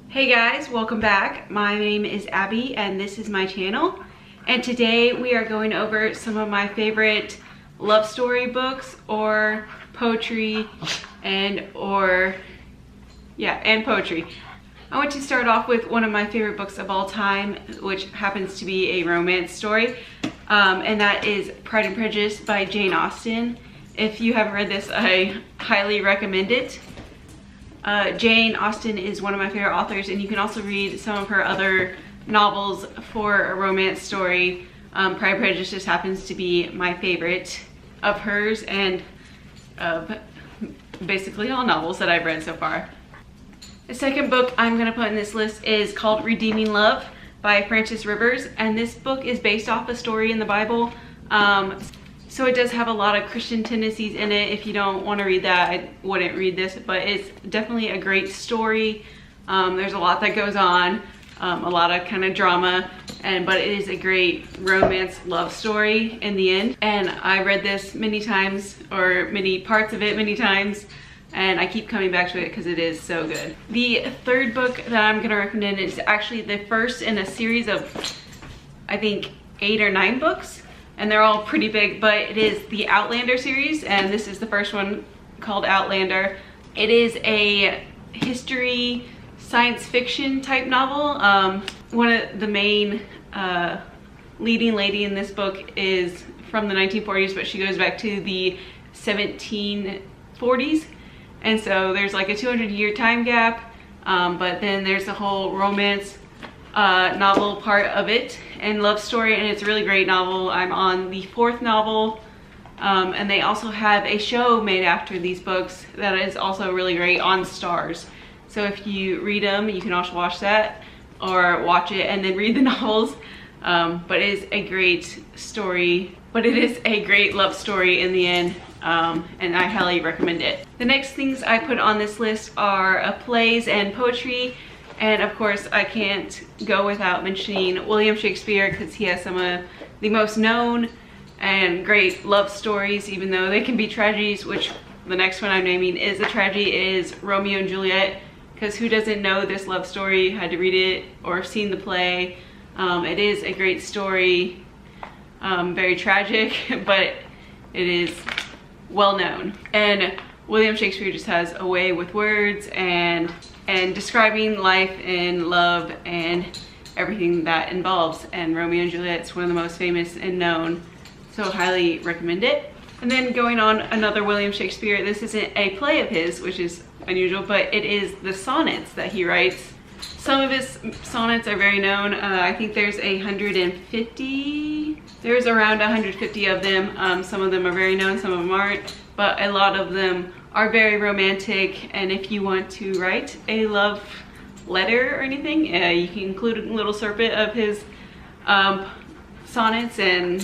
Hey guys, welcome back. My name is Abby and this is my channel. And today we are going over some of my favorite love story books or poetry and poetry. I want to start off with one of my favorite books of all time, which happens to be a romance story. And that is Pride and Prejudice by Jane Austen. If you haven't read this, I highly recommend it. Jane Austen is one of my favorite authors, and you can also read some of her other novels for a romance story. Pride and Prejudice just happens to be my favorite of hers and of basically all novels that I've read so far. The second book I'm going to put in this list is called Redeeming Love by Frances Rivers, and this book is based off a story in the Bible. So it does have a lot of Christian tendencies in it. If you don't want to read that, I wouldn't read this, but it's definitely a great story. There's a lot that goes on, a lot of kind of drama, but it is a great romance love story in the end. And I read this many times, or many parts of it many times, and I keep coming back to it because it is so good. The third book that I'm going to recommend is actually the first in a series of, I think, 8 or 9 books. And they're all pretty big, but it is the Outlander series, and this is the first one called Outlander. It is a history, science fiction type novel. One of the main leading lady in this book is from the 1940s, but she goes back to the 1740s. And so there's like a 200-year time gap, but then there's the whole romance novel part of it and love story, and it's a really great novel. I'm on the 4th novel, and they also have a show made after these books that is also really great on Stars. So if you read them, you can also watch that or watch it and then read the novels. But it is a great story, but it is a great love story in the end, and I highly recommend it. The next things I put on this list are plays and poetry. And of course, I can't go without mentioning William Shakespeare, because he has some of the most known and great love stories, even though they can be tragedies, which the next one I'm naming is a tragedy, is Romeo and Juliet. Because who doesn't know this love story, had to read it or seen the play. It is a great story, very tragic, but it is well known. And William Shakespeare just has a way with words and describing life and love and everything that involves. And Romeo and Juliet is one of the most famous and known, so highly recommend it. And then going on another William Shakespeare, this isn't a play of his, which is unusual, but it is the sonnets that he writes. Some of his sonnets are very known. I think there's around 150 of them. Some of them are very known, some of them aren't, but a lot of them are very romantic. And if you want to write a love letter or anything, you can include a little snippet of his sonnets, and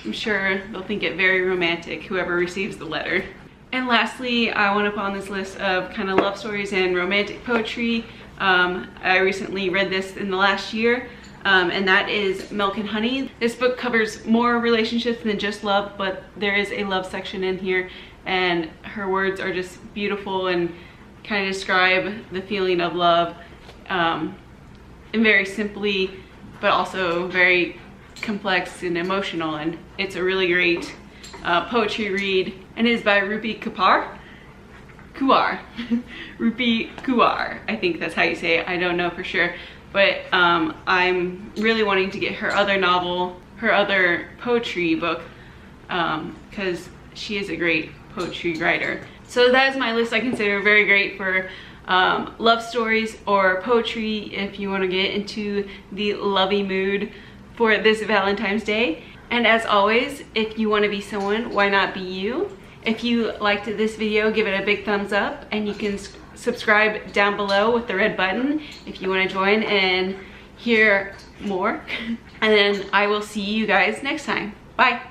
I'm sure they'll think it very romantic, whoever receives the letter. And lastly, I want to put on this list of kind of love stories and romantic poetry. I recently read this in the last year, and that is Milk and Honey. This book covers more relationships than just love, but there is a love section in here, and her words are just beautiful and kind of describe the feeling of love, and very simply, but also very complex and emotional. And it's a really great poetry read, and it is by Rupi Kaur. Rupi Kaur, I think that's how you say it. I don't know for sure, but I'm really wanting to get her other novel, her other poetry book, because she is a great poetry writer. So that is my list. I consider very great for love stories or poetry if you want to get into the lovey mood for this Valentine's Day. And as always, if you want to be someone, why not be you? If you liked this video, give it a big thumbs up, and you can subscribe down below with the red button if you want to join and hear more. And then I will see you guys next time. Bye.